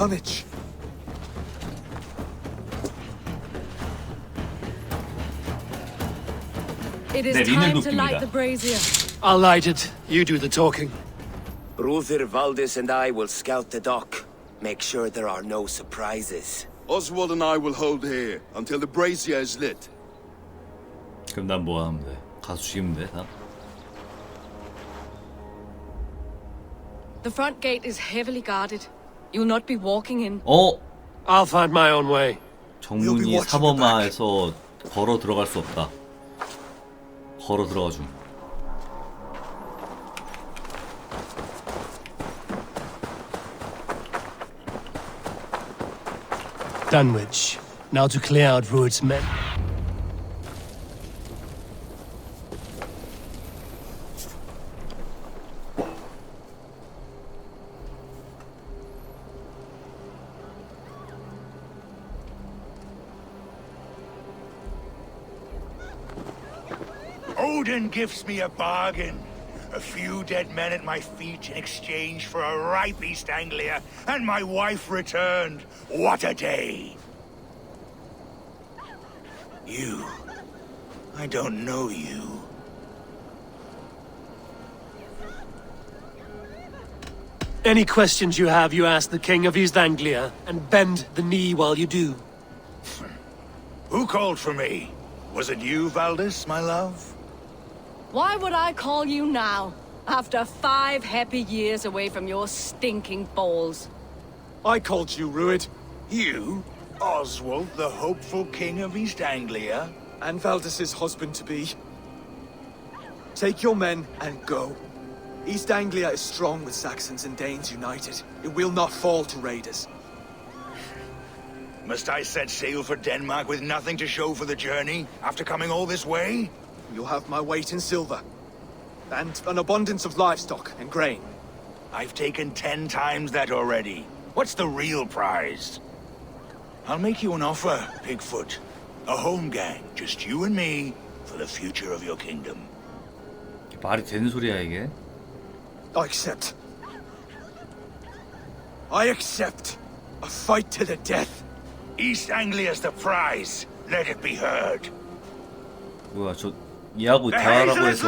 tonnage. It is time to light the brazier. I'll light it. You do the talking. Ruther, Valdis and I will scout the dock. Make sure there are no surprises. Oswald and I will hold here until the brazier is lit. 그럼 난 뭐 하면 돼? 가서 죽이면 돼, 나? The front gate is heavily guarded. You'll not be walking in. I'll find my own way. 정문이 사범마에서 걸어 들어갈 수 없다. 걸어 들어가 줌. Dunwich. Now to clear out Rued's men. Odin gives me a bargain. A few dead men at my feet in exchange for a ripe East Anglia, and my wife returned. What a day! You. I don't know you. Any questions you have, you ask the King of East Anglia, and bend the knee while you do. Who called for me? Was it you, Valdis, my love? Why would I call you now, after 5 happy years away from your stinking balls? I called you, Rued. You? Oswald, the hopeful king of East Anglia? And Valdis's husband-to-be. Take your men and go. East Anglia is strong with Saxons and Danes united. It will not fall to raiders. Must I set sail for Denmark with nothing to show for the journey, after coming all this way? You'll have my weight in silver. And an abundance of livestock and grain. I've taken 10 times that already. What's the real prize? I'll make you an offer, Pigfoot. A home gang, just you and me, for the future of your kingdom. 말이 되는 소리야 이게? I accept. I accept. A fight to the death. East Anglia's the prize. Let it be heard. 뭐야 얘하고 대화하라고 해서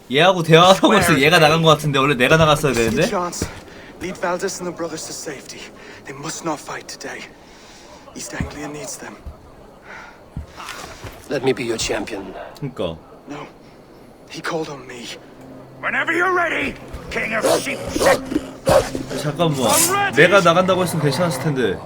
얘하고 대화하라고 해서 얘가 나간 것 같은데 원래 내가 나갔어야 되는데? Lead Valdis and the brothers to safety. They must not fight today. East Anglia needs them. Let me be your champion. 그러니까. No. He called on me. Whenever you're ready, King of Sheep. 잠깐만. 내가 나간다고 했으면 괜찮았을 텐데.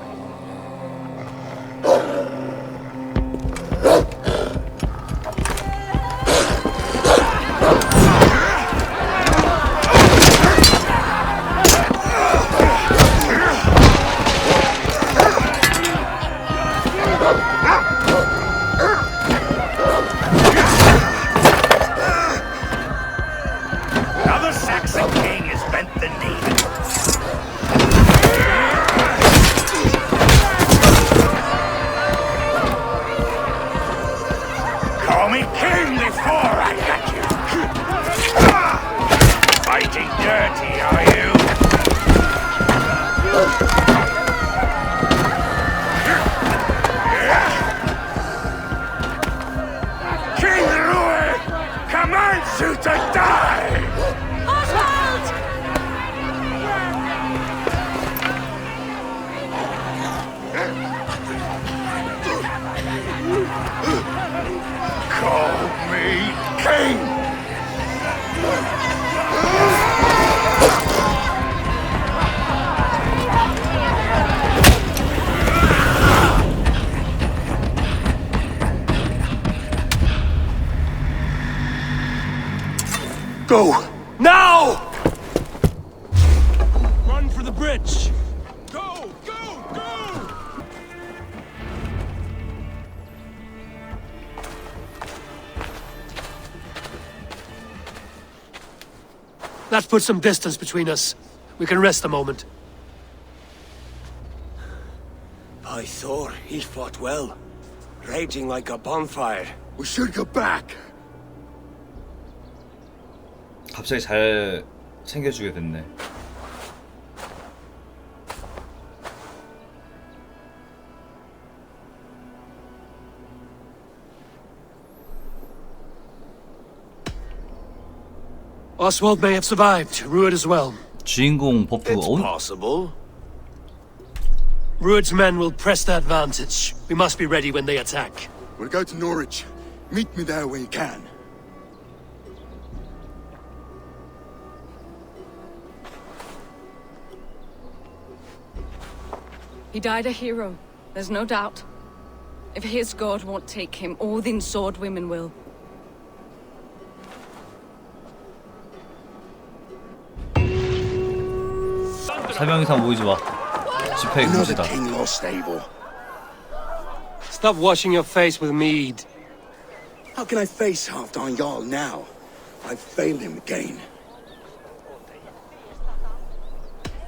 Go! Now! Run for the bridge! Go! Go! Go! Let's put some distance between us. We can rest a moment. By Thor, he fought well. Raging like a bonfire. We should go back. 갑자기 잘 챙겨주게 됐네. Oswald may have survived, Ruud as well. 주인공 버프 It's possible. Ruud's men will press the advantage. We must be ready when they attack. We'll go to Norwich. Meet me there when you can. He died a hero, there's no doubt. If his god won't take him, Odin's sword women will. 사명이상 모이지 마. 집회 Another 금지다. king lost Abel. Stop washing your face with mead. How can I face Halfdan Jarl now? I've failed him again.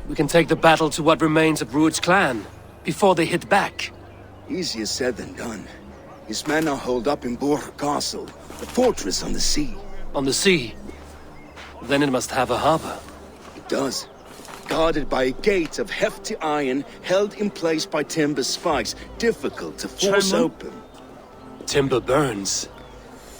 We can take the battle to what remains of Ruud's clan, before they hit back. Easier said than done. His men are holed up in Borg Castle, the fortress on the sea. On the sea. Then it must have a harbor. It does. Guarded by a gate of hefty iron held in place by timber spikes, difficult to force Timber? open. Timber burns.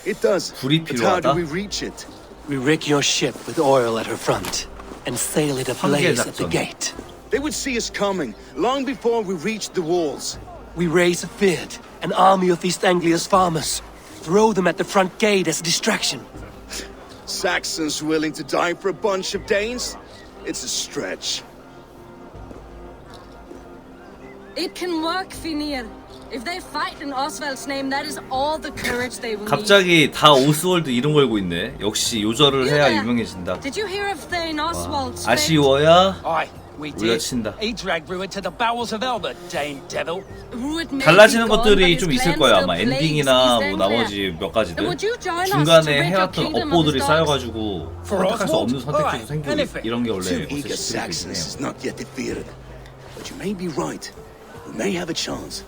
It does. 불이 But how do 필요하다. we reach it? We rig your ship with oil at her front, and sail it ablaze at the 작전. gate. They would see us coming, long before we reached the walls. We raise a Fyrd, an army of East Anglia's farmers. Throw them at the front gate as a distraction. Saxons willing to die for a bunch of Danes? It's a stretch. It can work, Finir. If they fight in Oswald's name, that is all the courage they will need. 갑자기 다 오스월드 이름 걸고 있네. 역시 요절을 해야 유명해진다. Did you hear of Thane Oswald's fate? 아쉬워야 Aye, we did. 올려친다. He dragged Ruud to the bowels of hell, the Dane devil. Ruud may 달라지는 be gone, 것들이 but 좀 his 있을 clan 거야. still 아마 plagues 엔딩이나 East 뭐 Anglia. 나머지 몇 가지들. Would you join us to 중간에 rid your 해왔던 kingdom of 업보들이 his dogs? 쌓여가지고 For 선택할 수 없는 Oswald? 선택지도 Alright, 생기고 anything. 이런 게 원래 Two 어쌔신크리드긴 eager Saxons 해요. is not yet defeated. But you may be right. We may have a chance.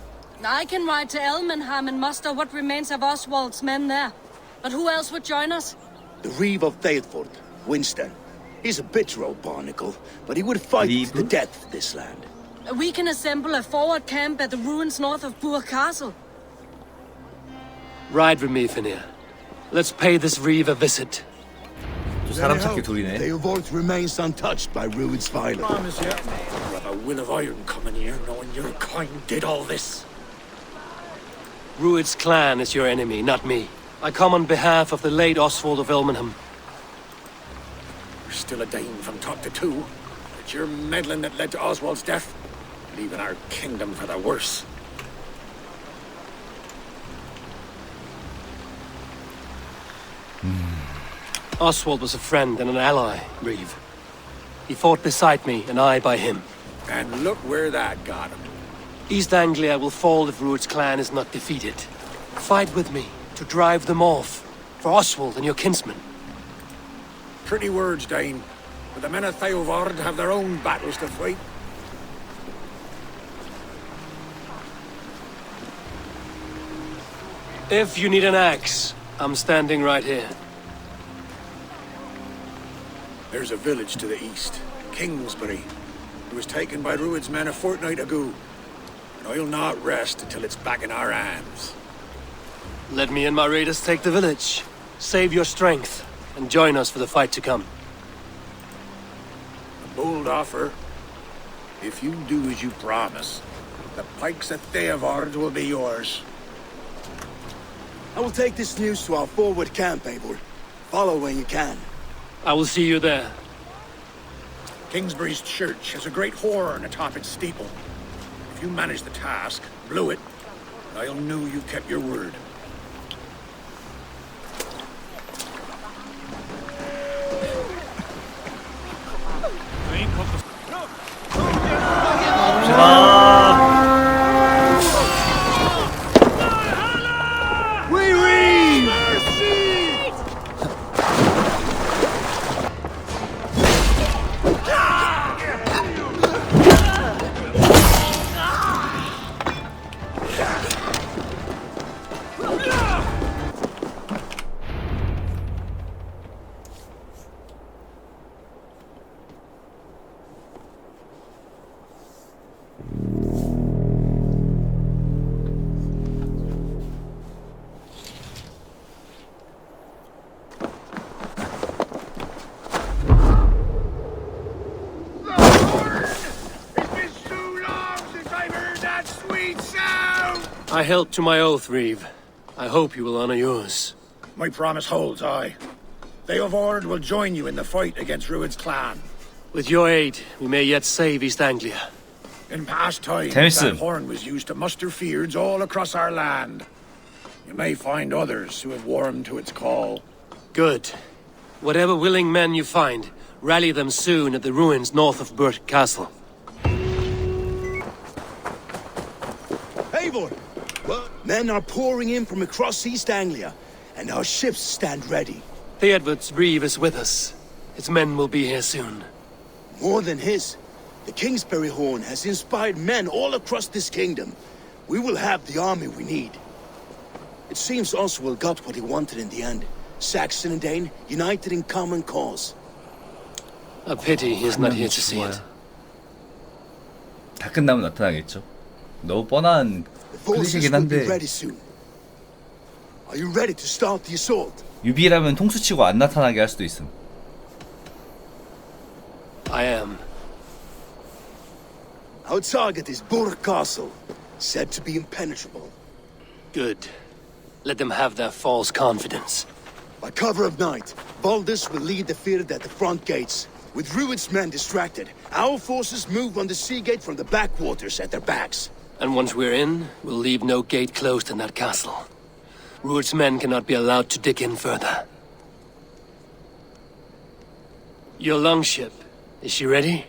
I can ride to Elmenham and muster what remains of Oswald's men there. But who else would join us? The Reeve of Thetford, Winston. He's a bitter old barnacle, but he would fight Reeve? to the death for this land. We can assemble a forward camp at the ruins north of Burr Castle. Ride with me, Finir. Let's pay this Reeve a visit. 또 사람 찾기 둘이네. Theobald remains untouched by Ruud's violence. Promise you. With a will of iron coming here, knowing your kind did all this. Ruud's clan is your enemy, not me. I come on behalf of the late Oswald of Elmenham. You're still a Dane from top to two. It's your meddling that led to Oswald's death, leaving our kingdom for the worse. Oswald was a friend and an ally, Reeve. He fought beside me, and I by him. And look where that got him. East Anglia will fall if Ruud's clan is not defeated. Fight with me to drive them off, for Oswald and your kinsmen. Pretty words, Dane. But the men of Theovard have their own battles to fight. If you need an axe, I'm standing right here. There's a village to the east, Kingsbury. It was taken by Ruud's men a fortnight ago. And I'll not rest until it's back in our hands. Let me and my raiders take the village. Save your strength, and join us for the fight to come. A bold offer. If you do as you promise, the pikes at Theovard will be yours. I will take this news to our forward camp, Eivor. Follow when you can. I will see you there. Kingsbury's church has a great horn atop its steeple. If you manage the task, blew it, I'll know you kept your word. I held to my oath, Reeve. I hope you will honor yours. My promise holds, aye. They of Ord will join you in the fight against Rued's clan. With your aid, we may yet save East Anglia. In past times, 재밌음. that horn was used to muster feuds all across our land. You may find others who have warmed to its call. Good. Whatever willing men you find, rally them soon at the ruins north of Burt Castle. Eivor! Men are pouring in from across East Anglia, and our ships stand ready. Theodward's Reeve is with us. His men will be here soon. More than his. The Kingsbury Horn has inspired men all across this kingdom. We will have the army we need. It seems Oswald got what he wanted in the end. Saxon and Dane united in common cause. A pity he's not here to see it. 다 끝나면 나타나겠죠. 너무 뻔한 The forces 클리셰긴 will be 한데 ready soon. Are you ready to start the assault? 유비라면 통수치고 안 나타나게 할 수도 있음. I am. Our target is Burt Castle, said to be impenetrable. Good. Let them have their false confidence. By cover of night, Baldus will lead the field at the front gates. With Rued's men distracted, our forces move on the sea gate from the backwaters at their backs. And once we're in, we'll leave no gate closed in that castle. Rued's men cannot be allowed to dig in further. Your longship, is she ready?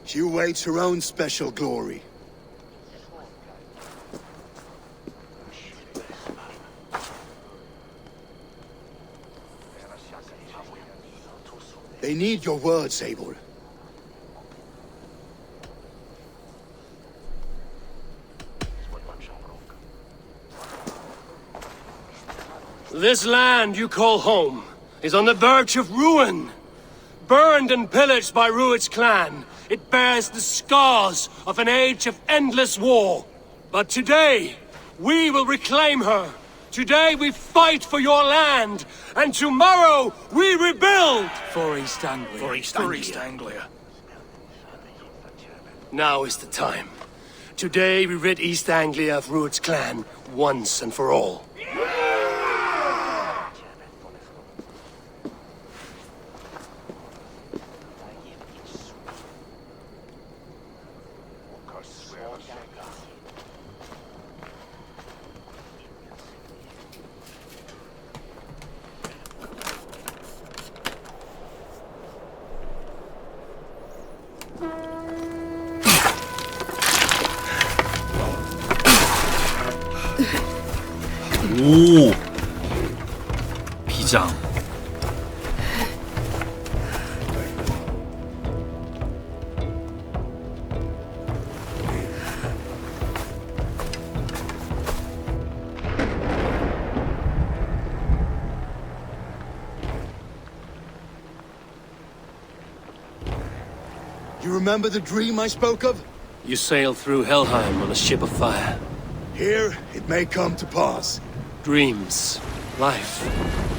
She awaits her own special glory. They need your words, Eivor. This land you call home is on the verge of ruin. Burned and pillaged by Rued's clan, it bears the scars of an age of endless war. But today, we will reclaim her. Today we fight for your land, and tomorrow we rebuild! For East Anglia. For East Anglia. Now is the time. Today we rid East Anglia of Rued's clan once and for all. 오 비장. You remember the dream I spoke of? You sail through Helheim on a ship of fire. Here, it may come to pass. Dreams, life,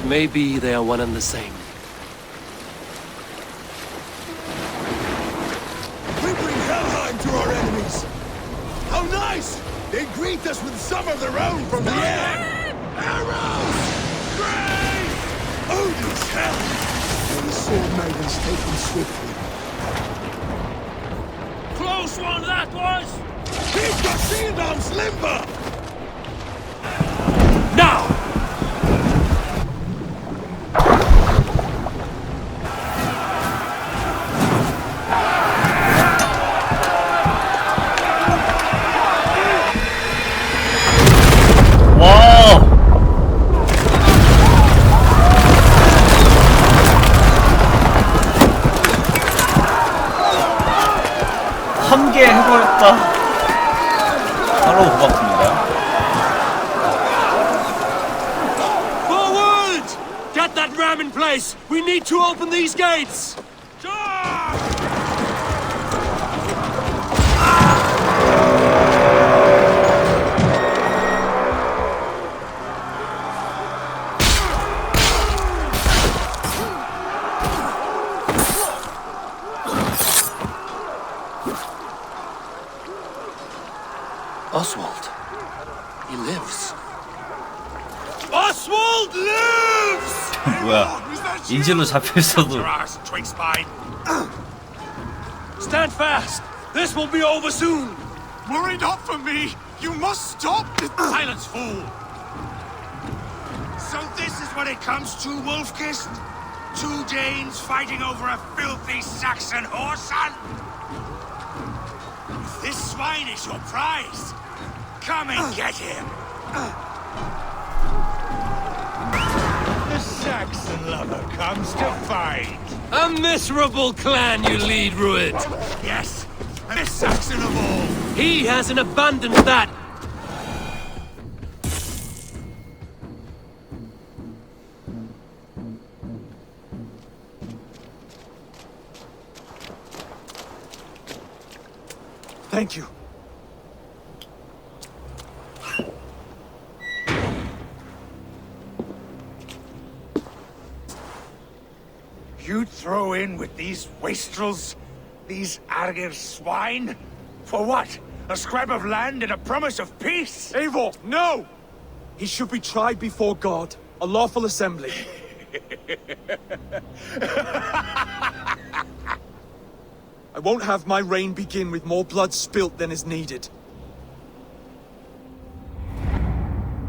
maybe they are one and the same. We bring Helheim to our enemies. How nice! They greet us with some of their own from the air. Arrows! Great! Odin's hell! And the sword maidens take them swiftly. Close one that was! Keep your shield arms limber! Now! 와. 한 개 해버렸다. 바로 고맙습니다. Forward! Get that ram in place! We need to open these gates! 뭐야? 인질로 잡혀있어도. Stand fast! This will be over soon! Worry not for me! You must stop! Silence, fool! So this is what it comes to, Wolfkist? 2 Danes fighting over a filthy Saxon whoreson? If this swine is your prize, come and get him! The Saxon lover comes to fight! A miserable clan you lead, Rued! Yes, and the Saxon of all! He hasn't abandoned that! Thank you. You'd throw in with these wastrels? These Argir swine? For what? A scrap of land and a promise of peace? Eivor, no! He should be tried before God, a lawful assembly. I won't have my reign begin with more blood spilt than is needed.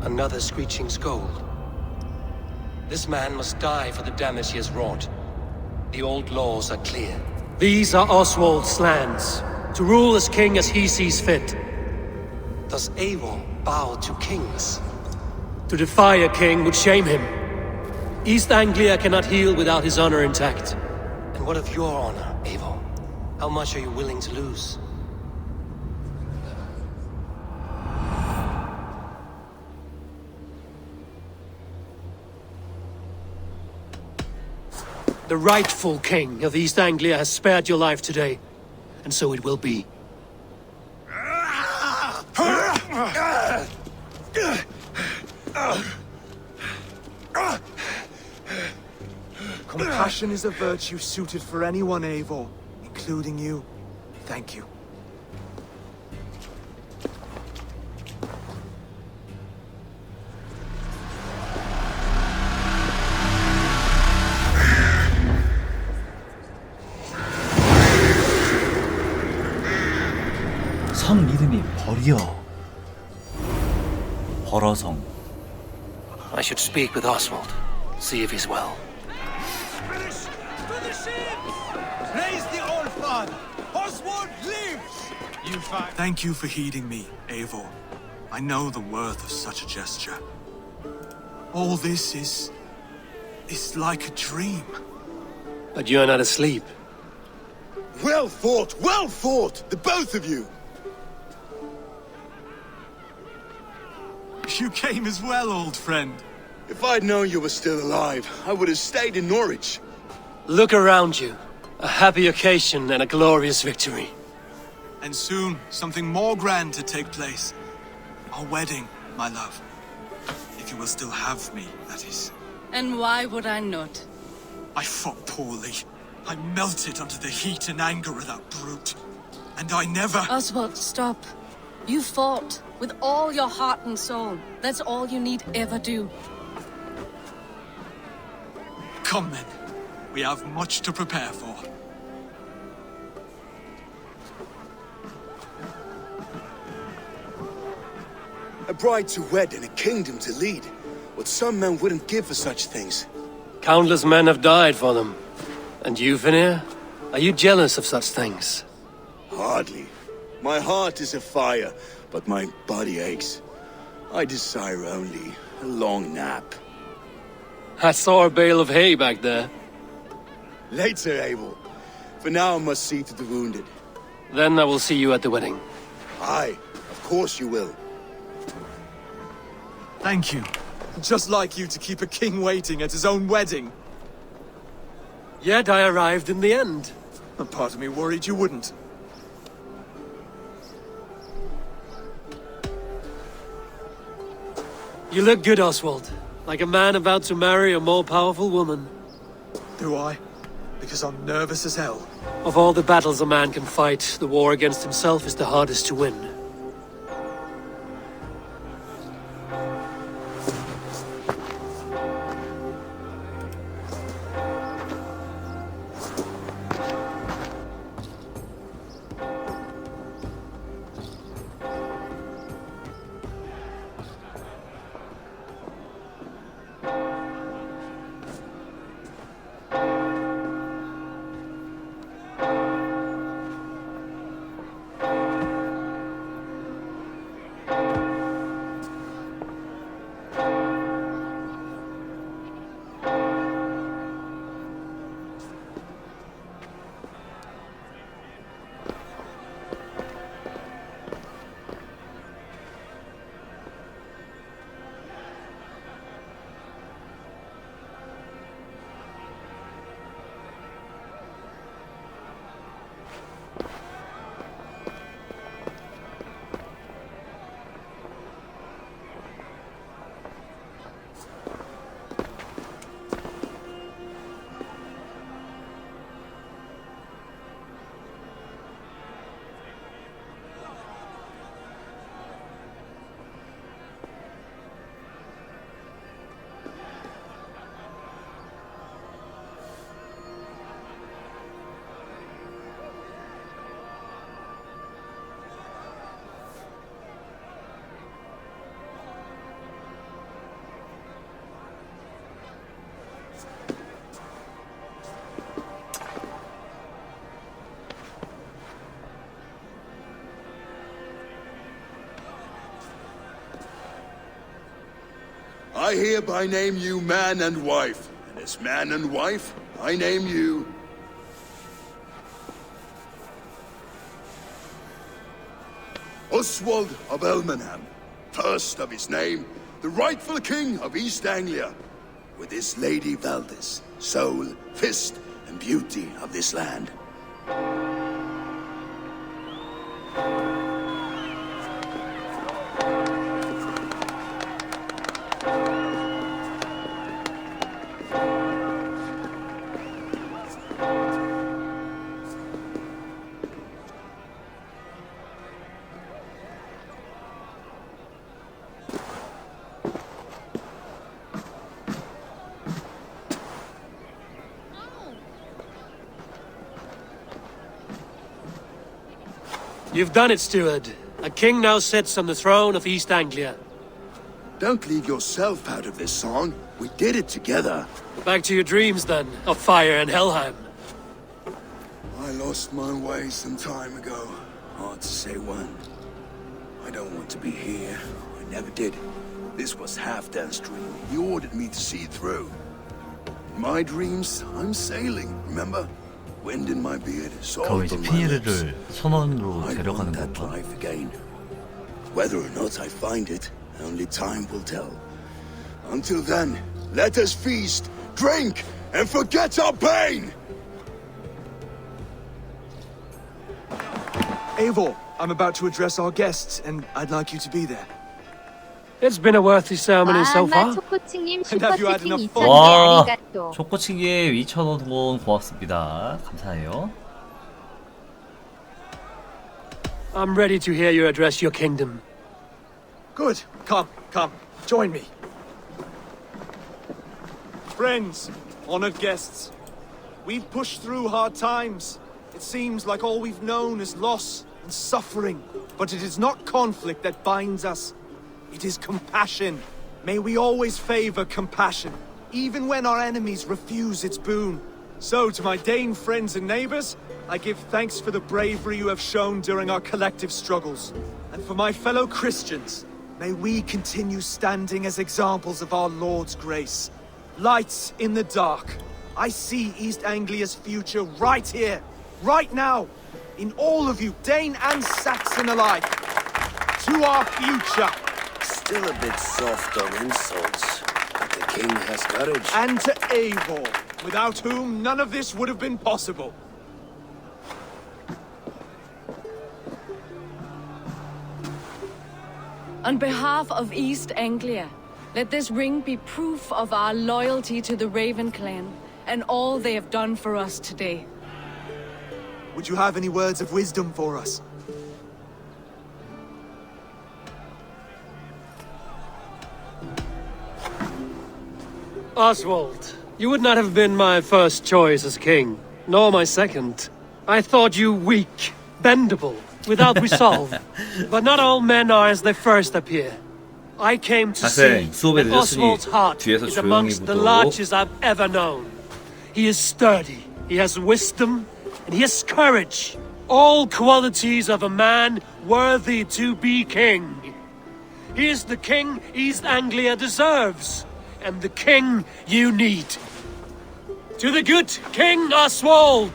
Another screeching scold. This man must die for the damage he has wrought. The old laws are clear. These are Oswald's lands, to rule as king as he sees fit. Does Eivor bow to kings? To defy a king would shame him. East Anglia cannot heal without his honor intact. And what of your honor, Eivor? How much are you willing to lose? The rightful king of East Anglia has spared your life today, and so it will be. Compassion is a virtue suited for anyone, Eivor, including you. Thank you. 성 이름이 벌이여. 벌어성. I should speak with Oswald, see if he's well. Finish! To the ship! Praise the Old Father! Oswald lives! You find... Thank you for heeding me, Eivor. I know the worth of such a gesture. All this is like a dream. But you're not asleep. Well fought! Well fought! The both of you! You came as well, old friend. If I'd known you were still alive, I would have stayed in Norwich. Look around you. A happy occasion and a glorious victory. And soon, something more grand to take place. Our wedding, my love. If you will still have me, that is. And why would I not? I fought poorly. I melted under the heat and anger of that brute. And I never... Oswald, stop. You fought with all your heart and soul. That's all you need ever do. Come then. We have much to prepare for. A bride to wed and a kingdom to lead. What some men wouldn't give for such things. Countless men have died for them. And you, Vanir? Are you jealous of such things? Hardly. My heart is afire, but my body aches. I desire only a long nap. I saw a bale of hay back there. Later, Abel. For now, I must see to the wounded. Then I will see you at the wedding. Aye, of course you will. Thank you. Just like you to keep a king waiting at his own wedding. Yet I arrived in the end. A part of me worried you wouldn't. You look good, Oswald. Like a man about to marry a more powerful woman. Do I? Because I'm nervous as hell. Of all the battles a man can fight, the war against himself is the hardest to win. I hereby name you man and wife. And as man and wife, I name you... Oswald of Elmenham, first of his name, the rightful king of East Anglia, with his lady Valdis, soul, fist, and beauty of this land. You've done it, steward. A king now sits on the throne of East Anglia. Don't leave yourself out of this song. We did it together. Back to your dreams, then, of fire and Helheim. I lost my way some time ago. Hard to say when. I don't want to be here. I never did. This was Halfdan's dream. He ordered me to see it through. In my dreams, I'm sailing, remember? Wind in my beard, salt 그럼 이제 on my lips. 피니르를 선원으로 I 데려가는 want that 건가? life again. Whether or not I find it, only time will tell. Until then, let us feast, drink, and forget our pain! Eivor, I'm about to address our guests, and I'd like you to be there. It's been a worthy ceremony so far. 초코칭님 And have you had 슈퍼채팅 enough 2,000개 와, 아리가또. 초코치기에 2,000원 후원 고맙습니다. 감사해요. I'm ready to hear you address your kingdom. Good. Come, join me. Friends, honored guests, we've pushed through hard times. It seems like all we've known is loss and suffering, but it is not conflict that binds us. It is compassion. May we always favor compassion, even when our enemies refuse its boon. So, to my Dane friends and neighbors, I give thanks for the bravery you have shown during our collective struggles. And for my fellow Christians, may we continue standing as examples of our Lord's grace. Lights in the dark. I see East Anglia's future right here, right now, in all of you, Dane and Saxon alike. To our future. Still a bit soft on insults, but the king has courage. And to Eivor, without whom none of this would have been possible. On behalf of East Anglia, let this ring be proof of our loyalty to the Raven clan and all they have done for us today. Would you have any words of wisdom for us? Oswald, you would not have been my first choice as king, nor my second. I thought you weak, bendable, without resolve. But not all men are as they first appear. I came to see that Oswald's heart is amongst the largest I've ever known. He is sturdy, he has wisdom, and he has courage. All qualities of a man worthy to be king. He is the king East Anglia deserves, and the king you need. To the good King Oswald!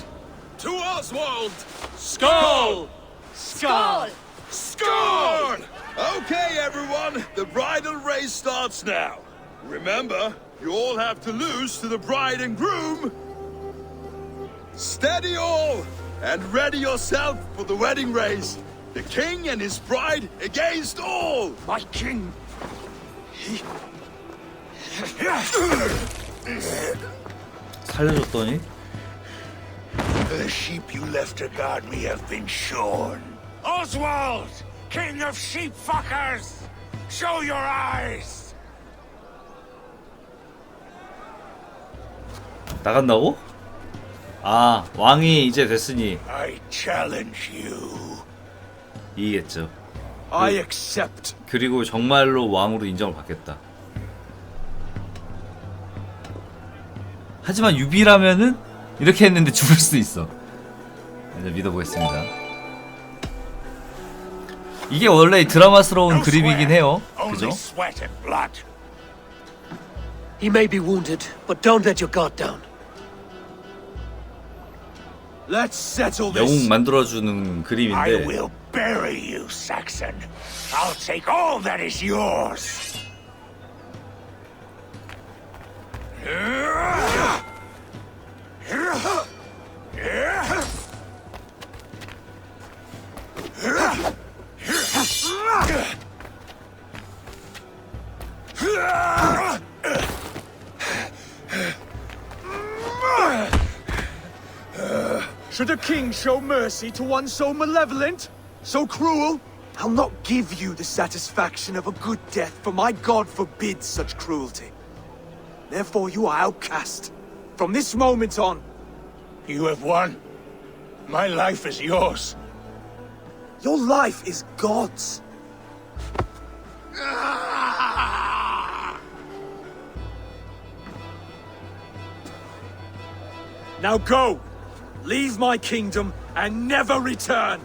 To Oswald! Skull! Skull! Score! Okay, everyone, the bridal race starts now. Remember, you all have to lose to the bride and groom. Steady all, and ready yourself for the wedding race. The king and his bride against all. My king. 살려줬더니 The sheep you left to guard me have been shorn. Oswald! King of sheep fuckers! Show your eyes! 나간다고? 아, 왕이 이제 됐으니 I challenge you. 이기겠죠. I accept. 그리고 정말로 왕으로 인정을 받겠다. 하지만 유비라면은 이렇게 했는데 죽을 수도 있어. 이제 믿어보겠습니다. 이게 원래 드라마스러운 그림이긴 해요. 그죠? Only sweat and blood. He may be wounded, but don't let your guard down. Let's settle 영웅 this. 만들어주는 I 그림인데 will bury you, Saxon. I'll take all that is yours. Should a king show mercy to one so malevolent, so cruel? I'll not give you the satisfaction of a good death, for my god forbids such cruelty. Therefore you are outcast. From this moment on. You have won. My life is yours. Your life is God's. Now go! Leave my kingdom and never return!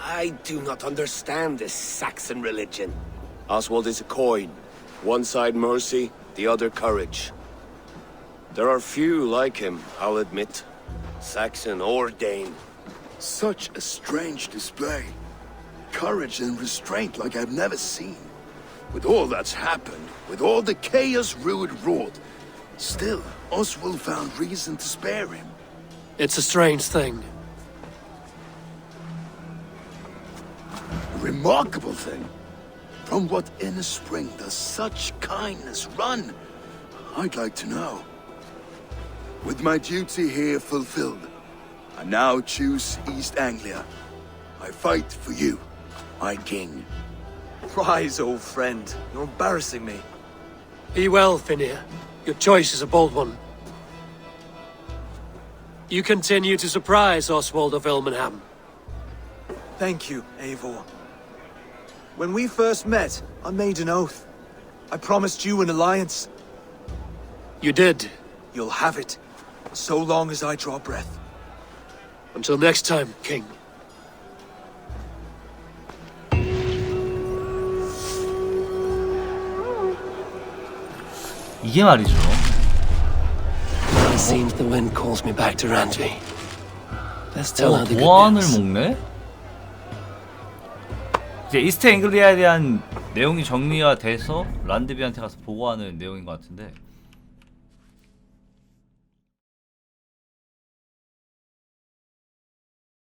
I do not understand this Saxon religion. Oswald is a coin. One side mercy, the other courage. There are few like him, I'll admit. Saxon or Dane. Such a strange display. Courage and restraint like I've never seen. With all that's happened, with all the chaos Rued wrought, still, Oswald found reason to spare him. It's a strange thing. A remarkable thing. From what inner spring does such kindness run? I'd like to know. With my duty here fulfilled, I now choose East Anglia. I fight for you, my king. Rise, old friend. You're embarrassing me. Be well, Finir. Your choice is a bold one. You continue to surprise Oswald of Ilmenham. Thank you, Eivor. When we first met, I made an oath. I promised you an alliance. You did. You'll have it, so long as I draw breath. Until next time, King. 이게 말이죠. It seems the wind calls me back to Randvi. Let's tell her the good 도안을 news. 먹네? 이제 이스트 앵글리아에 대한 내용이 정리가 돼서 란드비한테 가서 보고하는 내용인 것 같은데